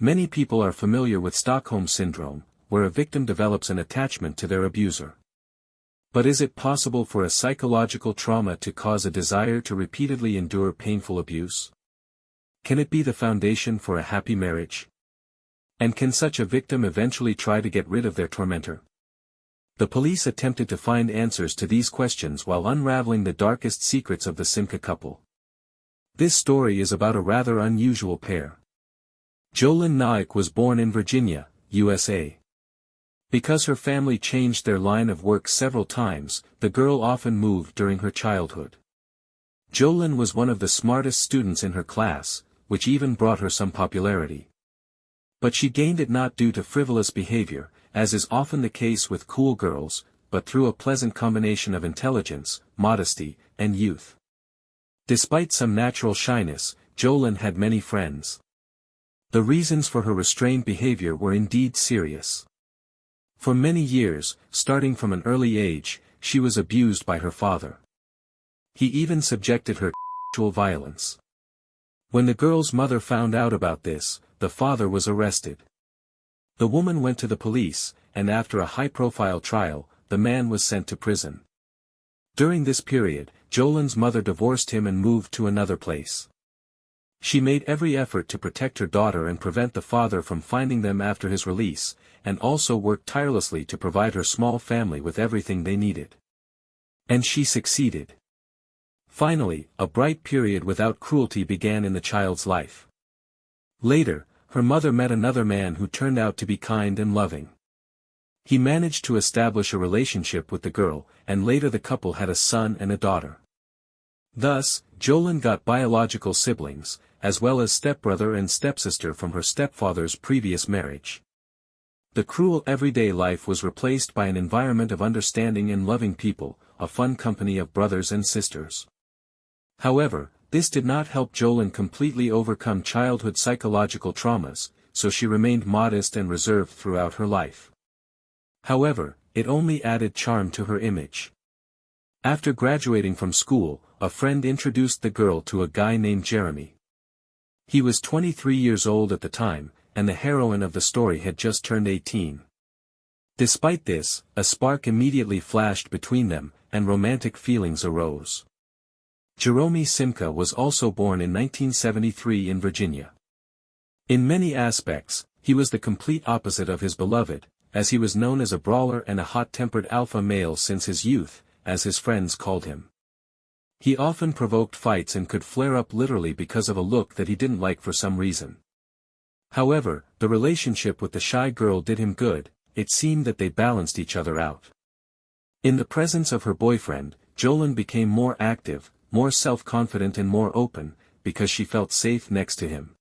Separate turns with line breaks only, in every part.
Many people are familiar with Stockholm Syndrome, where a victim develops an attachment to their abuser. But is it possible for a psychological trauma to cause a desire to repeatedly endure painful abuse? Can it be the foundation for a happy marriage? And can such a victim eventually try to get rid of their tormentor? The police attempted to find answers to these questions while unraveling the darkest secrets of the Simka couple. This story is about a rather unusual pair. Jolin Naik was born in Virginia, USA. Because her family changed their line of work several times, the girl often moved during her childhood. Jolin was one of the smartest students in her class, which even brought her some popularity. But she gained it not due to frivolous behavior, as is often the case with cool girls, but through a pleasant combination of intelligence, modesty, and youth. Despite some natural shyness, Jolin had many friends. The reasons for her restrained behavior were indeed serious. For many years, starting from an early age, she was abused by her father. He even subjected her to sexual violence. When the girl's mother found out about this, the father was arrested. The woman went to the police, and after a high-profile trial, the man was sent to prison. During this period, Jolin's mother divorced him and moved to another place. She made every effort to protect her daughter and prevent the father from finding them after his release, and also worked tirelessly to provide her small family with everything they needed. And she succeeded. Finally, a bright period without cruelty began in the child's life. Later, her mother met another man who turned out to be kind and loving. He managed to establish a relationship with the girl, and later the couple had a son and a daughter. Thus, Jolin got biological siblings, as well as stepbrother and stepsister from her stepfather's previous marriage. The cruel everyday life was replaced by an environment of understanding and loving people, a fun company of brothers and sisters. However, this did not help Jolin completely overcome childhood psychological traumas, so she remained modest and reserved throughout her life. However, it only added charm to her image. After graduating from school, a friend introduced the girl to a guy named Jeremi. He was 23 years old at the time, and the heroine of the story had just turned 18. Despite this, a spark immediately flashed between them, and romantic feelings arose. Jolin Simka was also born in 1973 in Virginia. In many aspects, he was the complete opposite of his beloved, as he was known as a brawler and a hot-tempered alpha male since his youth, as his friends called him. He often provoked fights and could flare up literally because of a look that he didn't like for some reason. However, the relationship with the shy girl did him good. It seemed that they balanced each other out. In the presence of her boyfriend, Jolin became more active, more self-confident and more open, because she felt safe next to him.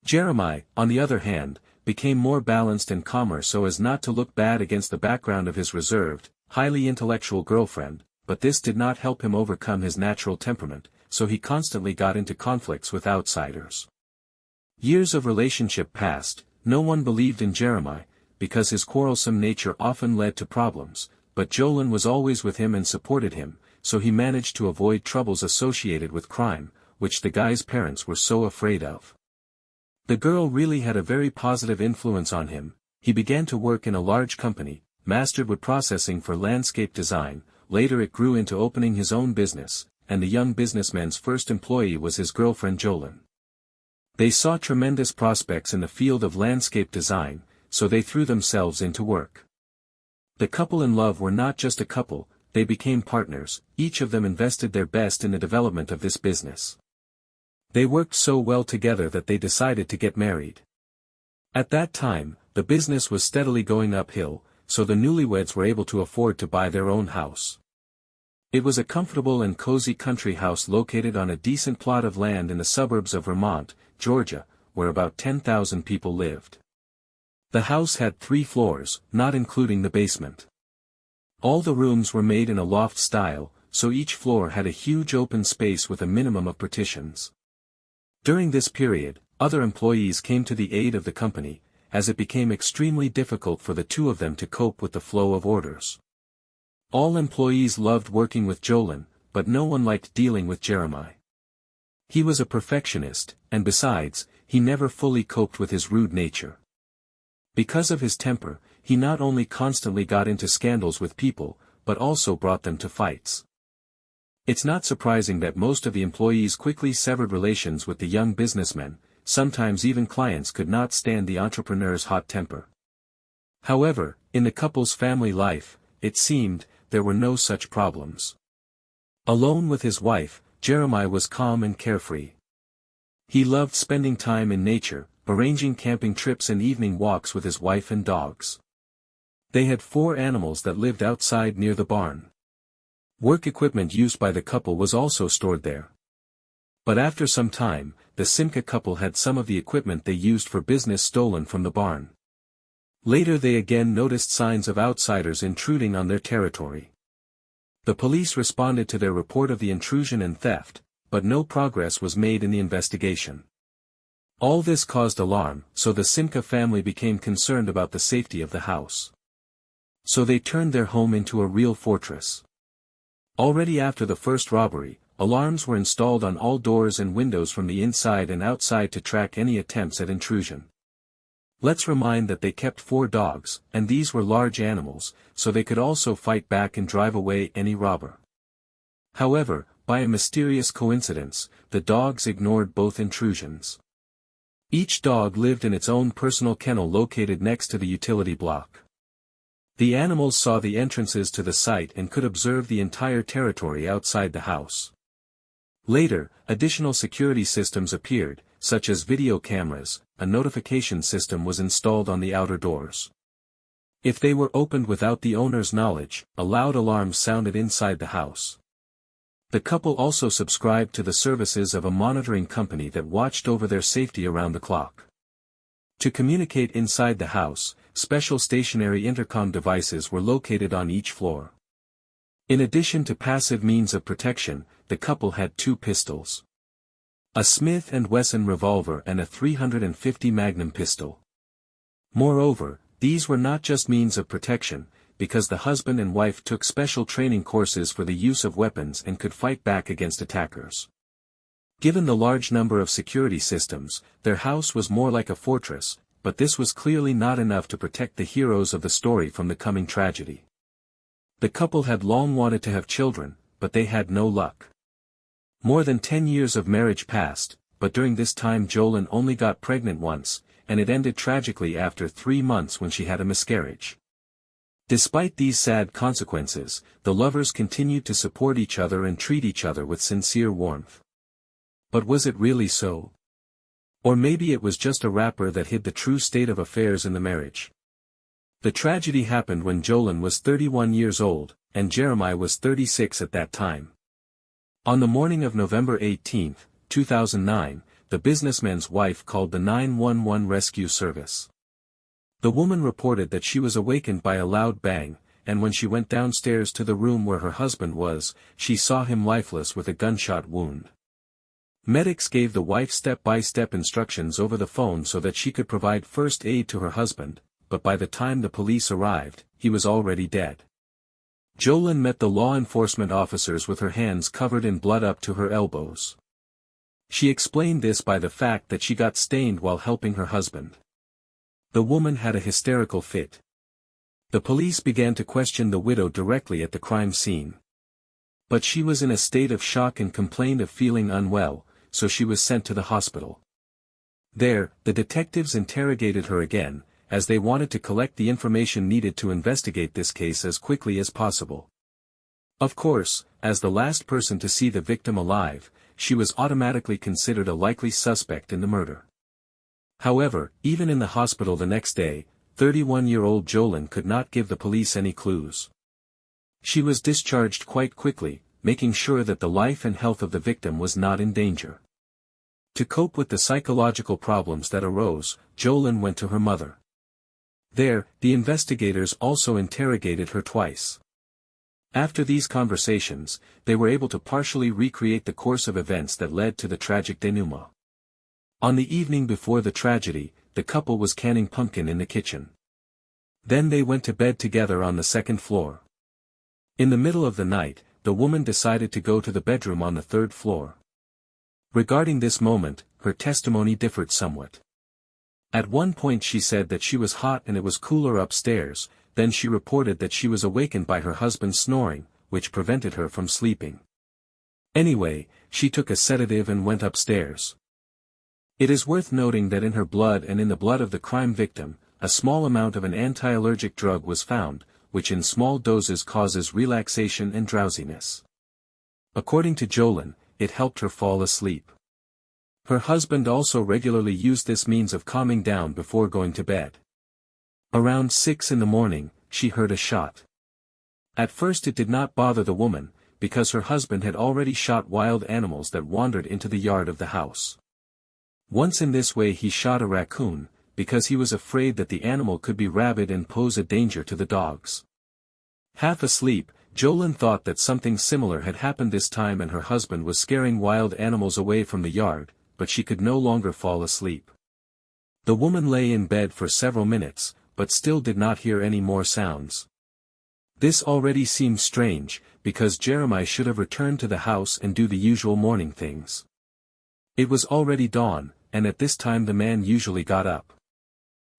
Jeremi, on the other hand, became more balanced and calmer so as not to look bad against the background of his reserved, highly intellectual girlfriend, but this did not help him overcome his natural temperament, so he constantly got into conflicts with outsiders. Years of relationship passed, no one believed in Jeremi, because his quarrelsome nature often led to problems, but Jolin was always with him and supported him, so he managed to avoid troubles associated with crime, which the guy's parents were so afraid of. The girl really had a very positive influence on him. He began to work in a large company, mastered wood processing for landscape design. Later it grew into opening his own business, and the young businessman's first employee was his girlfriend Jolin. They saw tremendous prospects in the field of landscape design, so they threw themselves into work. The couple in love were not just a couple, they became partners. Each of them invested their best in the development of this business. They worked so well together that they decided to get married. At that time, the business was steadily going uphill, so the newlyweds were able to afford to buy their own house. It was a comfortable and cozy country house located on a decent plot of land in the suburbs of Vermont, Georgia, where about 10,000 people lived. The house had 3 floors, not including the basement. All the rooms were made in a loft style, so each floor had a huge open space with a minimum of partitions. During this period, other employees came to the aid of the company, as it became extremely difficult for the two of them to cope with the flow of orders. All employees loved working with Jolin, but no one liked dealing with Jeremi. He was a perfectionist, and besides, he never fully coped with his rude nature. Because of his temper, he not only constantly got into scandals with people, but also brought them to fights. It's not surprising that most of the employees quickly severed relations with the young businessmen. Sometimes even clients could not stand the entrepreneur's hot temper. However, in the couple's family life, it seemed, there were no such problems. Alone with his wife, Jeremi was calm and carefree. He loved spending time in nature, arranging camping trips and evening walks with his wife and dogs. They had 4 animals that lived outside near the barn. Work equipment used by the couple was also stored there. But after some time, the Simka couple had some of the equipment they used for business stolen from the barn. Later they again noticed signs of outsiders intruding on their territory. The police responded to their report of the intrusion and theft, but no progress was made in the investigation. All this caused alarm, so the Simka family became concerned about the safety of the house. So they turned their home into a real fortress. Already after the first robbery, alarms were installed on all doors and windows from the inside and outside to track any attempts at intrusion. Let's remind that they kept 4 dogs, and these were large animals, so they could also fight back and drive away any robber. However, by a mysterious coincidence, the dogs ignored both intrusions. Each dog lived in its own personal kennel located next to the utility block. The animals saw the entrances to the site and could observe the entire territory outside the house. Later, additional security systems appeared, such as video cameras. A notification system was installed on the outer doors. If they were opened without the owner's knowledge, a loud alarm sounded inside the house. The couple also subscribed to the services of a monitoring company that watched over their safety around the clock. To communicate inside the house, special stationary intercom devices were located on each floor. In addition to passive means of protection, the couple had 2 pistols. A Smith & Wesson revolver and a .350 Magnum pistol. Moreover, these were not just means of protection, because the husband and wife took special training courses for the use of weapons and could fight back against attackers. Given the large number of security systems, their house was more like a fortress, but this was clearly not enough to protect the heroes of the story from the coming tragedy. The couple had long wanted to have children, but they had no luck. More than 10 years of marriage passed, but during this time Jolin only got pregnant once, and it ended tragically after 3 months when she had a miscarriage. Despite these sad consequences, the lovers continued to support each other and treat each other with sincere warmth. But was it really so? Or maybe it was just a wrapper that hid the true state of affairs in the marriage. The tragedy happened when Jolin was 31 years old, and Jeremi was 36 at that time. On the morning of November 18, 2009, the businessman's wife called the 911 rescue service. The woman reported that she was awakened by a loud bang, and when she went downstairs to the room where her husband was, she saw him lifeless with a gunshot wound. Medics gave the wife step-by-step instructions over the phone so that she could provide first aid to her husband, but by the time the police arrived, he was already dead. Jolin met the law enforcement officers with her hands covered in blood up to her elbows. She explained this by the fact that she got stained while helping her husband. The woman had a hysterical fit. The police began to question the widow directly at the crime scene. But she was in a state of shock and complained of feeling unwell, so she was sent to the hospital. There, the detectives interrogated her again, as they wanted to collect the information needed to investigate this case as quickly as possible. Of course, as the last person to see the victim alive, she was automatically considered a likely suspect in the murder. However, even in the hospital the next day, 31-year-old Jolin could not give the police any clues. She was discharged quite quickly, making sure that the life and health of the victim was not in danger. To cope with the psychological problems that arose, Jolin went to her mother. There, the investigators also interrogated her twice. After these conversations, they were able to partially recreate the course of events that led to the tragic denouement. On the evening before the tragedy, the couple was canning pumpkin in the kitchen. Then they went to bed together on the 2nd floor. In the middle of the night, the woman decided to go to the bedroom on the 3rd floor. Regarding this moment, her testimony differed somewhat. At one point she said that she was hot and it was cooler upstairs, then she reported that she was awakened by her husband snoring, which prevented her from sleeping. Anyway, she took a sedative and went upstairs. It is worth noting that in her blood and in the blood of the crime victim, a small amount of an anti-allergic drug was found, which in small doses causes relaxation and drowsiness. According to Jolin, it helped her fall asleep. Her husband also regularly used this means of calming down before going to bed. Around 6 in the morning, she heard a shot. At first it did not bother the woman, because her husband had already shot wild animals that wandered into the yard of the house. Once in this way he shot a raccoon, because he was afraid that the animal could be rabid and pose a danger to the dogs. Half asleep, Jolin thought that something similar had happened this time and her husband was scaring wild animals away from the yard, but she could no longer fall asleep. The woman lay in bed for several minutes, but still did not hear any more sounds. This already seemed strange, because Jeremi should have returned to the house and do the usual morning things. It was already dawn, and at this time the man usually got up.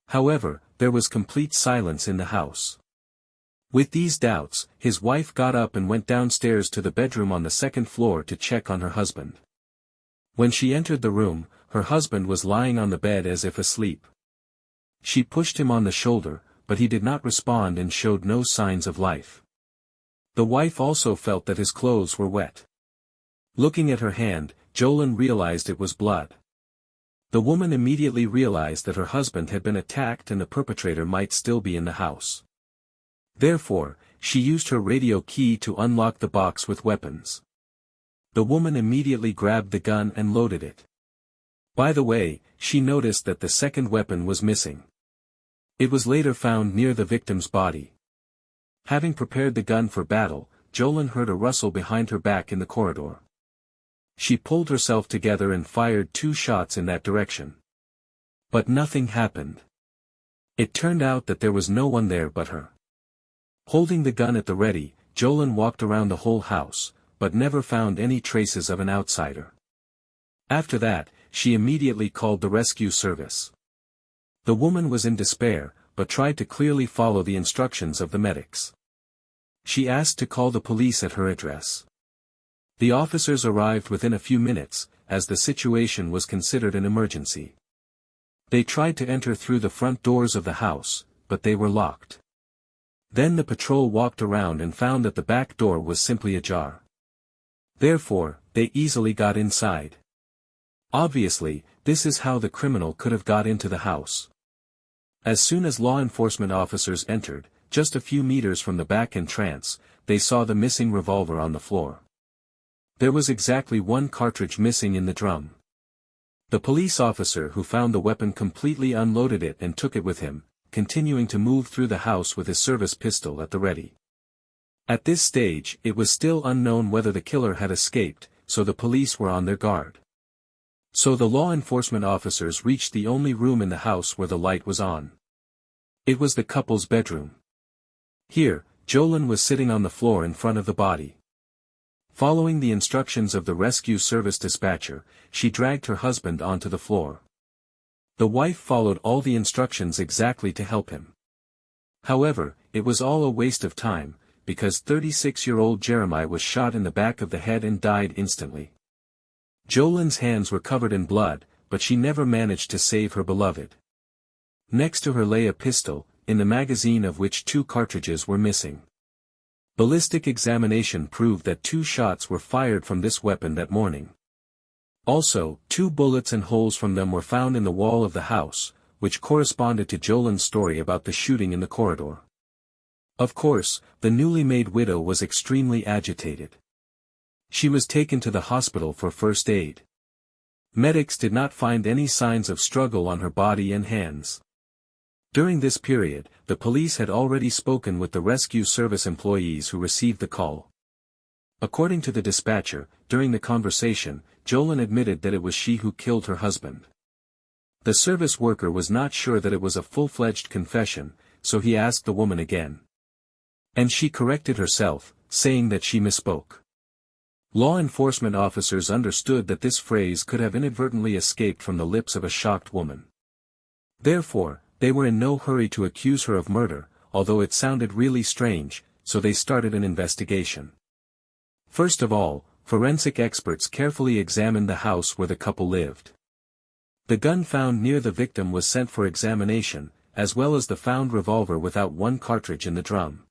However, there was complete silence in the house. With these doubts, his wife got up and went downstairs to the bedroom on the second floor to check on her husband. When she entered the room, her husband was lying on the bed as if asleep. She pushed him on the shoulder, but he did not respond and showed no signs of life. The wife also felt that his clothes were wet. Looking at her hand, Jolin realized it was blood. The woman immediately realized that her husband had been attacked and the perpetrator might still be in the house. Therefore, she used her radio key to unlock the box with weapons. The woman immediately grabbed the gun and loaded it. By the way, she noticed that the second weapon was missing. It was later found near the victim's body. Having prepared the gun for battle, Jolin heard a rustle behind her back in the corridor. She pulled herself together and fired 2 shots in that direction. But nothing happened. It turned out that there was no one there but her. Holding the gun at the ready, Jolin walked around the whole house, but never found any traces of an outsider. After that, she immediately called the rescue service. The woman was in despair, but tried to clearly follow the instructions of the medics. She asked to call the police at her address. The officers arrived within a few minutes, as the situation was considered an emergency. They tried to enter through the front doors of the house, but they were locked. Then the patrol walked around and found that the back door was simply ajar. Therefore, they easily got inside. Obviously, this is how the criminal could have got into the house. As soon as law enforcement officers entered, just a few meters from the back entrance, they saw the missing revolver on the floor. There was exactly 1 cartridge missing in the drum. The police officer who found the weapon completely unloaded it and took it with him, continuing to move through the house with his service pistol at the ready. At this stage, it was still unknown whether the killer had escaped, so the police were on their guard. So the law enforcement officers reached the only room in the house where the light was on. It was the couple's bedroom. Here, Jolin was sitting on the floor in front of the body. Following the instructions of the rescue service dispatcher, she dragged her husband onto the floor. The wife followed all the instructions exactly to help him. However, it was all a waste of time, because 36-year-old Jeremi was shot in the back of the head and died instantly. Jolin's hands were covered in blood, but she never managed to save her beloved. Next to her lay a pistol, in the magazine of which 2 cartridges were missing. Ballistic examination proved that 2 shots were fired from this weapon that morning. Also, 2 bullets and holes from them were found in the wall of the house, which corresponded to Jolin's story about the shooting in the corridor. Of course, the newly made widow was extremely agitated. She was taken to the hospital for first aid. Medics did not find any signs of struggle on her body and hands. During this period, the police had already spoken with the rescue service employees who received the call. According to the dispatcher, during the conversation, Jolin admitted that it was she who killed her husband. The service worker was not sure that it was a full-fledged confession, so he asked the woman again. And she corrected herself, saying that she misspoke. Law enforcement officers understood that this phrase could have inadvertently escaped from the lips of a shocked woman. Therefore, they were in no hurry to accuse her of murder, although it sounded really strange, so they started an investigation. First of all, forensic experts carefully examined the house where the couple lived. The gun found near the victim was sent for examination, as well as the found revolver without one cartridge in the drum.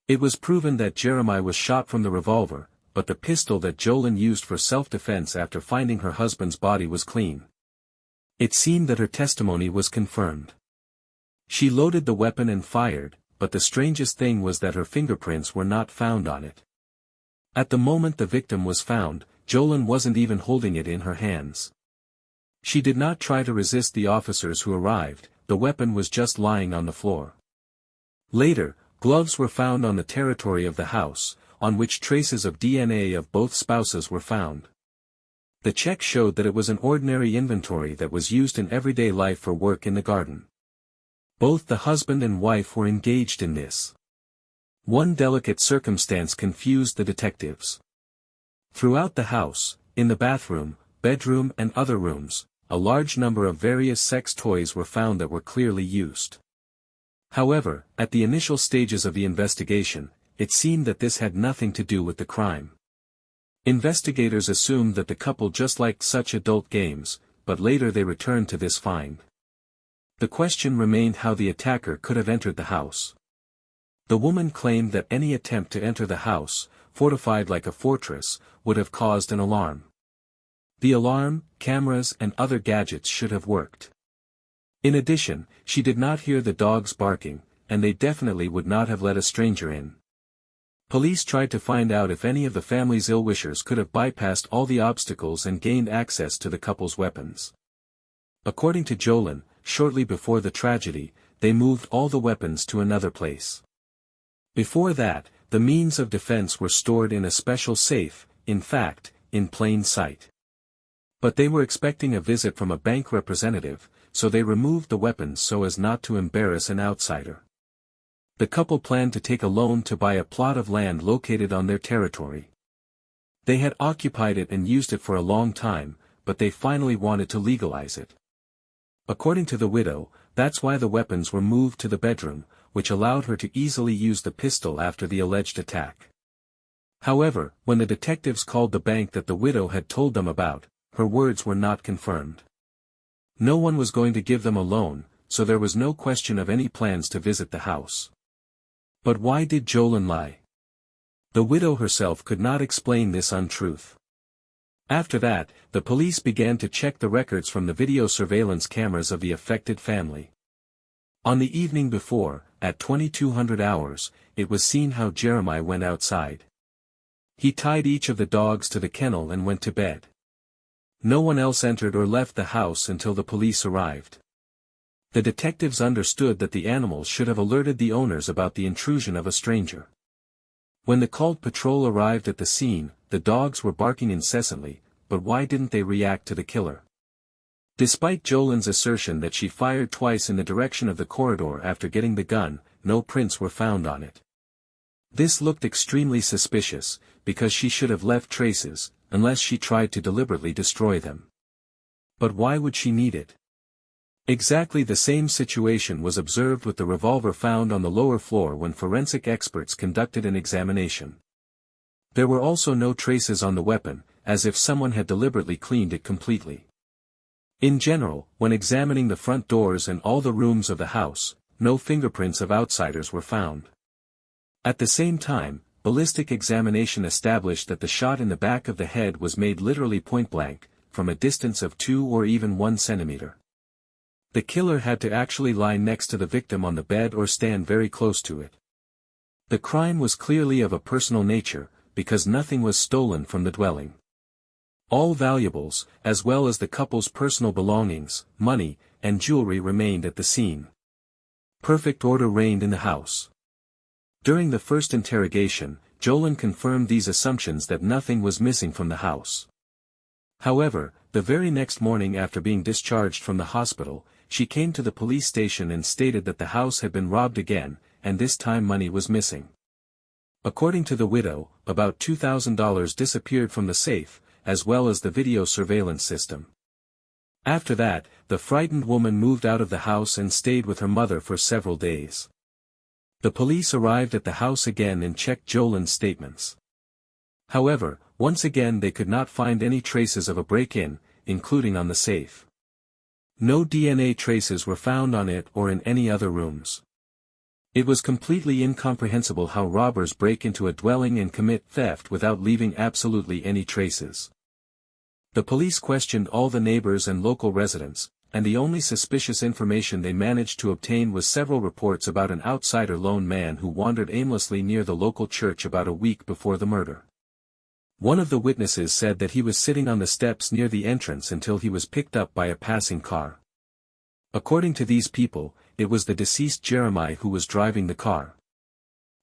It was proven that Jeremi was shot from the revolver, but the pistol that Jolin used for self-defense after finding her husband's body was clean. It seemed that her testimony was confirmed. She loaded the weapon and fired, but the strangest thing was that her fingerprints were not found on it. At the moment the victim was found, Jolin wasn't even holding it in her hands. She did not try to resist the officers who arrived, the weapon was just lying on the floor. Later, gloves were found on the territory of the house, on which traces of DNA of both spouses were found. The check showed that it was an ordinary inventory that was used in everyday life for work in the garden. Both the husband and wife were engaged in this. One delicate circumstance confused the detectives. Throughout the house, in the bathroom, bedroom and other rooms, a large number of various sex toys were found that were clearly used. However, at the initial stages of the investigation, it seemed that this had nothing to do with the crime. Investigators assumed that the couple just liked such adult games, but later they returned to this find. The question remained how the attacker could have entered the house. The woman claimed that any attempt to enter the house, fortified like a fortress, would have caused an alarm. The alarm, cameras and other gadgets should have worked. In addition, she did not hear the dogs barking, and they definitely would not have let a stranger in. Police tried to find out if any of the family's ill-wishers could have bypassed all the obstacles and gained access to the couple's weapons. According to Jolin, shortly before the tragedy, they moved all the weapons to another place. Before that, the means of defense were stored in a special safe, in fact, in plain sight. But they were expecting a visit from a bank representative, so they removed the weapons so as not to embarrass an outsider. The couple planned to take a loan to buy a plot of land located on their territory. They had occupied it and used it for a long time, but they finally wanted to legalize it. According to the widow, that's why the weapons were moved to the bedroom, which allowed her to easily use the pistol after the alleged attack. However, when the detectives called the bank that the widow had told them about, her words were not confirmed. No one was going to give them a loan, so there was no question of any plans to visit the house. But why did Jolin lie? The widow herself could not explain this untruth. After that, the police began to check the records from the video surveillance cameras of the affected family. On the evening before, at 2200 hours, it was seen how Jeremi went outside. He tied each of the dogs to the kennel and went to bed. No one else entered or left the house until the police arrived. The detectives understood that the animals should have alerted the owners about the intrusion of a stranger. When the called patrol arrived at the scene, the dogs were barking incessantly, but why didn't they react to the killer? Despite Jolin's assertion that she fired twice in the direction of the corridor after getting the gun, no prints were found on it. This looked extremely suspicious, because she should have left traces, unless she tried to deliberately destroy them. But why would she need it? Exactly the same situation was observed with the revolver found on the lower floor when forensic experts conducted an examination. There were also no traces on the weapon, as if someone had deliberately cleaned it completely. In general, when examining the front doors and all the rooms of the house, no fingerprints of outsiders were found. At the same time, ballistic examination established that the shot in the back of the head was made literally point-blank, from a distance of 2 or even 1 centimeter. The killer had to actually lie next to the victim on the bed or stand very close to it. The crime was clearly of a personal nature, because nothing was stolen from the dwelling. All valuables, as well as the couple's personal belongings, money, and jewelry remained at the scene. Perfect order reigned in the house. During the first interrogation, Jolin confirmed these assumptions that nothing was missing from the house. However, the very next morning after being discharged from the hospital, she came to the police station and stated that the house had been robbed again, and this time money was missing. According to the widow, about $2,000 disappeared from the safe, as well as the video surveillance system. After that, the frightened woman moved out of the house and stayed with her mother for several days. The police arrived at the house again and checked Jolin's statements. However, once again they could not find any traces of a break-in, including on the safe. No DNA traces were found on it or in any other rooms. It was completely incomprehensible how robbers break into a dwelling and commit theft without leaving absolutely any traces. The police questioned all the neighbors and local residents, and the only suspicious information they managed to obtain was several reports about an outsider lone man who wandered aimlessly near the local church about a week before the murder. One of the witnesses said that he was sitting on the steps near the entrance until he was picked up by a passing car. According to these people, it was the deceased Jeremi who was driving the car.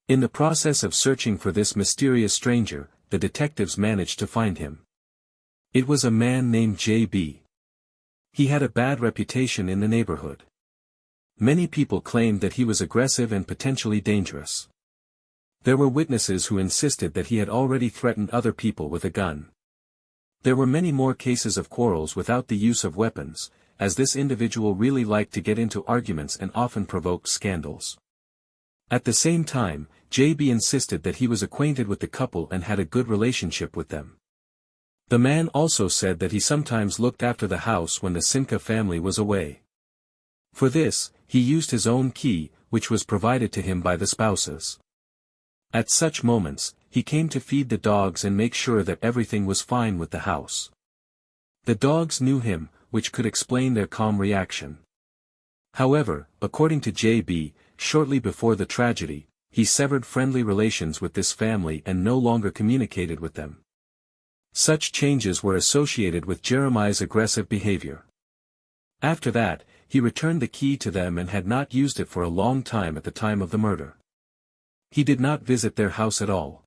In the process of searching for this mysterious stranger, the detectives managed to find him. It was a man named J.B. He had a bad reputation in the neighborhood. Many people claimed that he was aggressive and potentially dangerous. There were witnesses who insisted that he had already threatened other people with a gun. There were many more cases of quarrels without the use of weapons, as this individual really liked to get into arguments and often provoked scandals. At the same time, J.B. insisted that he was acquainted with the couple and had a good relationship with them. The man also said that he sometimes looked after the house when the Simka family was away. For this, he used his own key, which was provided to him by the spouses. At such moments, he came to feed the dogs and make sure that everything was fine with the house. The dogs knew him, which could explain their calm reaction. However, according to J.B., shortly before the tragedy, he severed friendly relations with this family and no longer communicated with them. Such changes were associated with Jeremi's aggressive behavior. After that, he returned the key to them and had not used it for a long time at the time of the murder. He did not visit their house at all.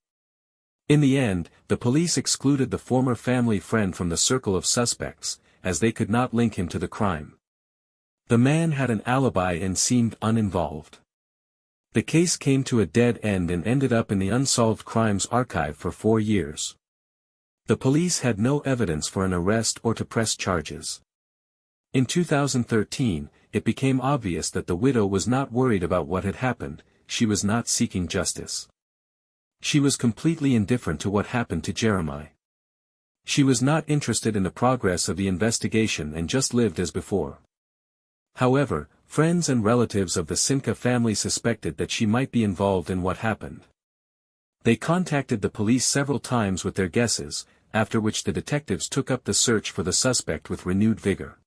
In the end, the police excluded the former family friend from the circle of suspects, as they could not link him to the crime. The man had an alibi and seemed uninvolved. The case came to a dead end and ended up in the Unsolved Crimes Archive for 4 years. The police had no evidence for an arrest or to press charges. In 2013, it became obvious that the widow was not worried about what had happened. She was not seeking justice. She was completely indifferent to what happened to Jeremi. She was not interested in the progress of the investigation and just lived as before. However, friends and relatives of the Simka family suspected that she might be involved in what happened. They contacted the police several times with their guesses, after which the detectives took up the search for the suspect with renewed vigor.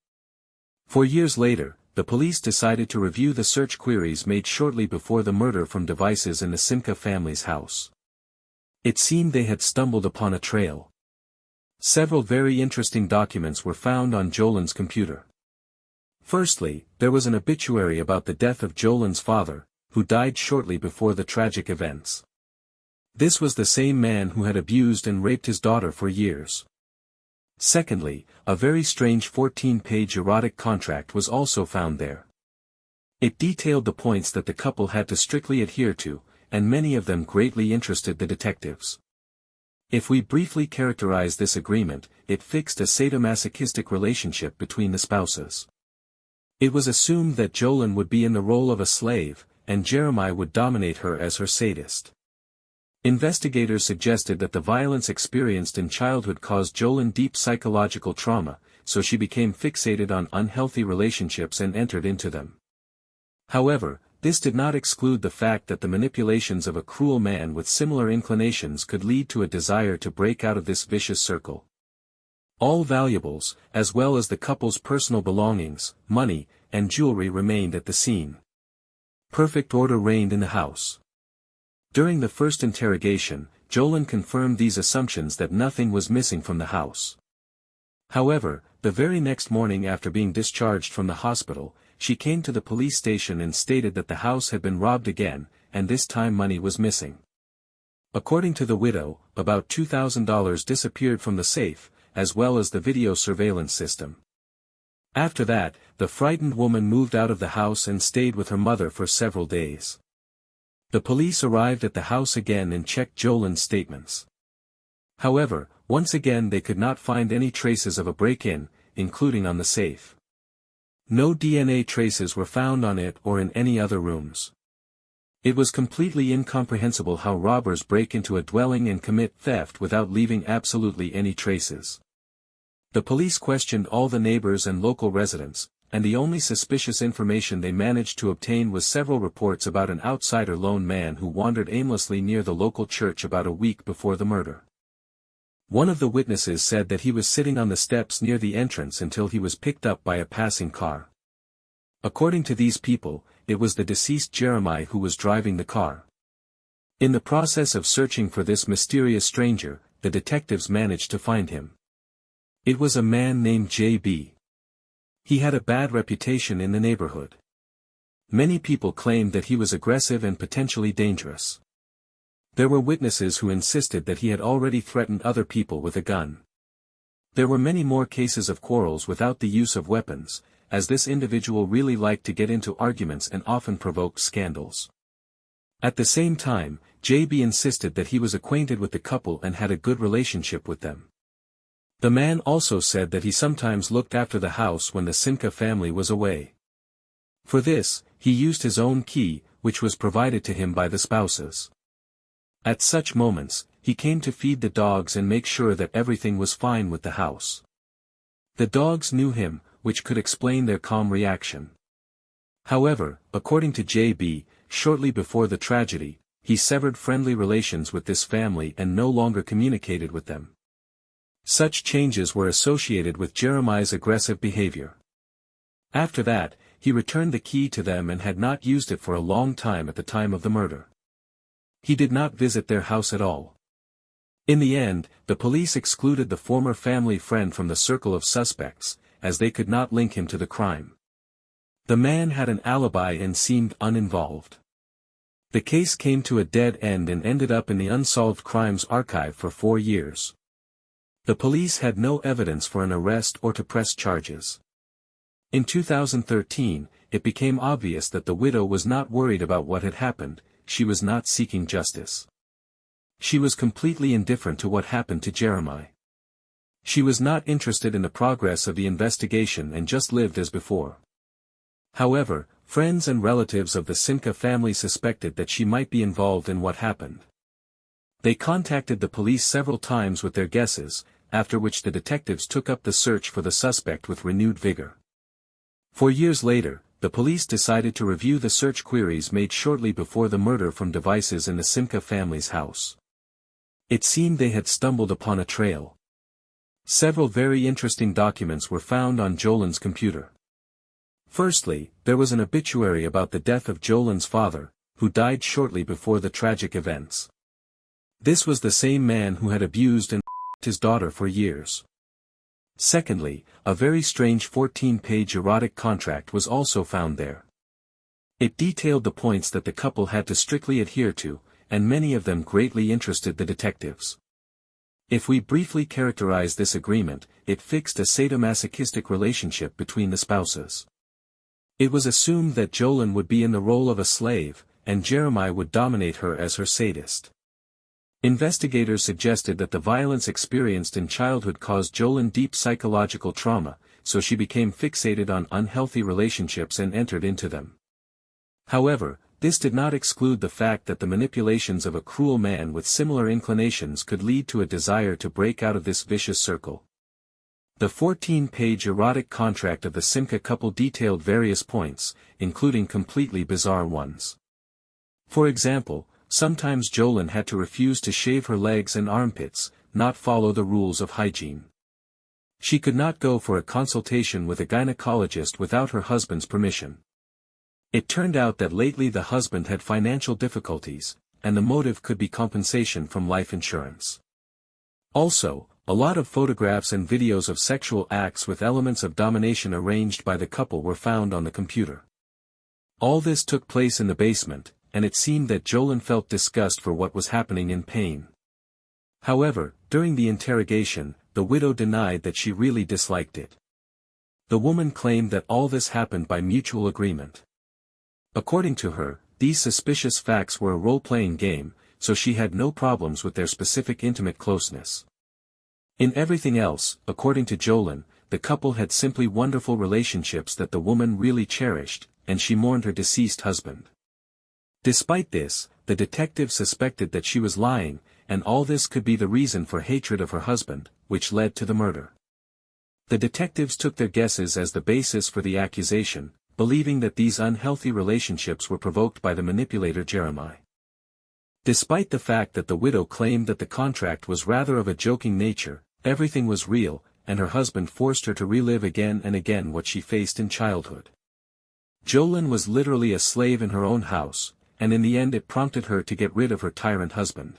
4 years later, the police decided to review the search queries made shortly before the murder from devices in the Simka family's house. It seemed they had stumbled upon a trail. Several very interesting documents were found on Jolin's computer. Firstly, there was an obituary about the death of Jolin's father, who died shortly before the tragic events. This was the same man who had abused and raped his daughter for years. Secondly, a very strange 14-page erotic contract was also found there. It detailed the points that the couple had to strictly adhere to, and many of them greatly interested the detectives. If we briefly characterize this agreement, it fixed a sadomasochistic relationship between the spouses. It was assumed that Jolin would be in the role of a slave, and Jeremi would dominate her as her sadist. Investigators suggested that the violence experienced in childhood caused Jolin deep psychological trauma, so she became fixated on unhealthy relationships and entered into them. However, this did not exclude the fact that the manipulations of a cruel man with similar inclinations could lead to a desire to break out of this vicious circle. All valuables, as well as the couple's personal belongings, money, and jewelry remained at the scene. Perfect order reigned in the house. During the first interrogation, Jolin confirmed these assumptions that nothing was missing from the house. However, the very next morning after being discharged from the hospital, she came to the police station and stated that the house had been robbed again, and this time money was missing. According to the widow, about $2,000 disappeared from the safe, as well as the video surveillance system. After that, the frightened woman moved out of the house and stayed with her mother for several days. The police arrived at the house again and checked Jolin's statements. However, once again they could not find any traces of a break-in, including on the safe. No DNA traces were found on it or in any other rooms. It was completely incomprehensible how robbers break into a dwelling and commit theft without leaving absolutely any traces. The police questioned all the neighbors and local residents, and the only suspicious information they managed to obtain was several reports about an outsider lone man who wandered aimlessly near the local church about a week before the murder. One of the witnesses said that he was sitting on the steps near the entrance until he was picked up by a passing car. According to these people, it was the deceased Jeremi who was driving the car. In the process of searching for this mysterious stranger, the detectives managed to find him. It was a man named J.B. He had a bad reputation in the neighborhood. Many people claimed that he was aggressive and potentially dangerous. There were witnesses who insisted that he had already threatened other people with a gun. There were many more cases of quarrels without the use of weapons, as this individual really liked to get into arguments and often provoked scandals. At the same time, J.B. insisted that he was acquainted with the couple and had a good relationship with them. The man also said that he sometimes looked after the house when the Simka family was away. For this, he used his own key, which was provided to him by the spouses. At such moments, he came to feed the dogs and make sure that everything was fine with the house. The dogs knew him, which could explain their calm reaction. However, according to J.B., shortly before the tragedy, he severed friendly relations with this family and no longer communicated with them. Such changes were associated with Jeremiah's aggressive behavior. After that, he returned the key to them and had not used it for a long time at the time of the murder. He did not visit their house at all. In the end, the police excluded the former family friend from the circle of suspects, as they could not link him to the crime. The man had an alibi and seemed uninvolved. The case came to a dead end and ended up in the Unsolved Crimes Archive for 4 years. The police had no evidence for an arrest or to press charges. In 2013, it became obvious that the widow was not worried about what had happened. She was not seeking justice. She was completely indifferent to what happened to Jeremi. She was not interested in the progress of the investigation and just lived as before. However, friends and relatives of the Simka family suspected that she might be involved in what happened. They contacted the police several times with their guesses, after which the detectives took up the search for the suspect with renewed vigor. 4 years later, the police decided to review the search queries made shortly before the murder from devices in the Simka family's house. It seemed they had stumbled upon a trail. Several very interesting documents were found on Jolin's computer. Firstly, there was an obituary about the death of Jolin's father, who died shortly before the tragic events. This was the same man who had abused and his daughter for years. Secondly, a very strange 14-page erotic contract was also found there. It detailed the points that the couple had to strictly adhere to, and many of them greatly interested the detectives. If we briefly characterize this agreement, it fixed a sadomasochistic relationship between the spouses. It was assumed that Jolin would be in the role of a slave, and Jeremi would dominate her as her sadist. Investigators suggested that the violence experienced in childhood caused Jolin deep psychological trauma, so she became fixated on unhealthy relationships and entered into them. However, this did not exclude the fact that the manipulations of a cruel man with similar inclinations could lead to a desire to break out of this vicious circle. The 14-page erotic contract of the Simka couple detailed various points, including completely bizarre ones. For example, sometimes Jolin had to refuse to shave her legs and armpits, not follow the rules of hygiene. She could not go for a consultation with a gynecologist without her husband's permission. It turned out that lately the husband had financial difficulties, and the motive could be compensation from life insurance. Also, a lot of photographs and videos of sexual acts with elements of domination arranged by the couple were found on the computer. All this took place in the basement, and it seemed that Jolin felt disgust for what was happening and pain. However, during the interrogation, the widow denied that she really disliked it. The woman claimed that all this happened by mutual agreement. According to her, these suspicious facts were a role-playing game, so she had no problems with their specific intimate closeness. In everything else, according to Jolin, the couple had simply wonderful relationships that the woman really cherished, and she mourned her deceased husband. Despite this, the detective suspected that she was lying, and all this could be the reason for hatred of her husband, which led to the murder. The detectives took their guesses as the basis for the accusation, believing that these unhealthy relationships were provoked by the manipulator Jeremi. Despite the fact that the widow claimed that the contract was rather of a joking nature, everything was real, and her husband forced her to relive again and again what she faced in childhood. Jolin was literally a slave in her own house, and in the end it prompted her to get rid of her tyrant husband.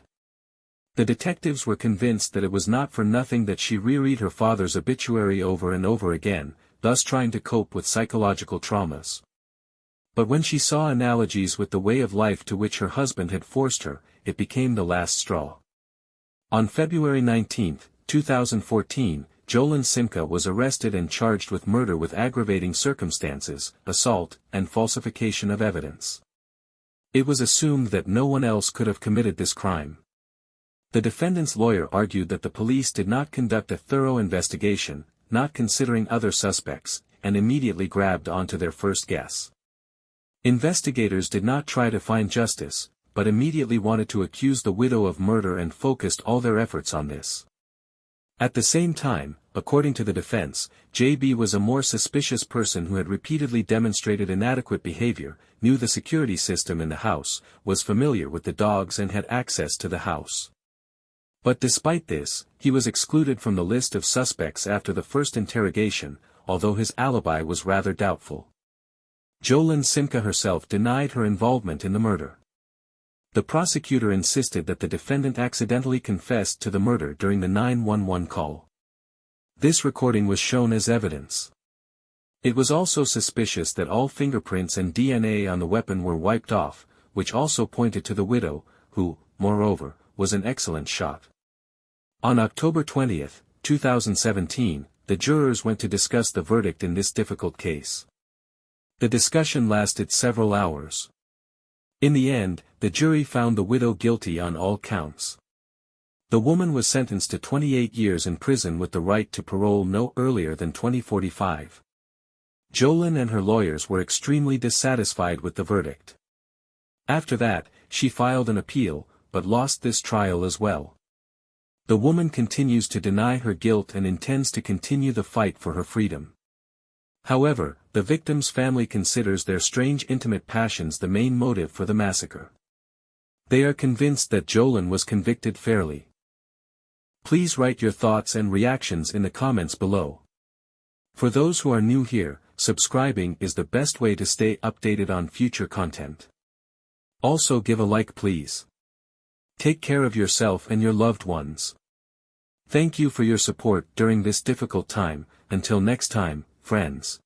The detectives were convinced that it was not for nothing that she reread her father's obituary over and over again, thus trying to cope with psychological traumas. But when she saw analogies with the way of life to which her husband had forced her, it became the last straw. On February 19, 2014, Jolin Simka was arrested and charged with murder with aggravating circumstances, assault, and falsification of evidence. It was assumed that no one else could have committed this crime. The defendant's lawyer argued that the police did not conduct a thorough investigation, not considering other suspects, and immediately grabbed onto their first guess. Investigators did not try to find justice, but immediately wanted to accuse the widow of murder and focused all their efforts on this. At the same time, according to the defense, JB was a more suspicious person who had repeatedly demonstrated inadequate behavior, knew the security system in the house, was familiar with the dogs and had access to the house. But despite this, he was excluded from the list of suspects after the first interrogation, although his alibi was rather doubtful. Jolin Simka herself denied her involvement in the murder. The prosecutor insisted that the defendant accidentally confessed to the murder during the 911 call. This recording was shown as evidence. It was also suspicious that all fingerprints and DNA on the weapon were wiped off, which also pointed to the widow, who, moreover, was an excellent shot. On October 20, 2017, the jurors went to discuss the verdict in this difficult case. The discussion lasted several hours. In the end, the jury found the widow guilty on all counts. The woman was sentenced to 28 years in prison with the right to parole no earlier than 2045. Jolin and her lawyers were extremely dissatisfied with the verdict. After that, she filed an appeal, but lost this trial as well. The woman continues to deny her guilt and intends to continue the fight for her freedom. However, the victim's family considers their strange intimate passions the main motive for the massacre. They are convinced that Jolin was convicted fairly. Please write your thoughts and reactions in the comments below. For those who are new here, subscribing is the best way to stay updated on future content. Also give a like please. Take care of yourself and your loved ones. Thank you for your support during this difficult time. Until next time, friends.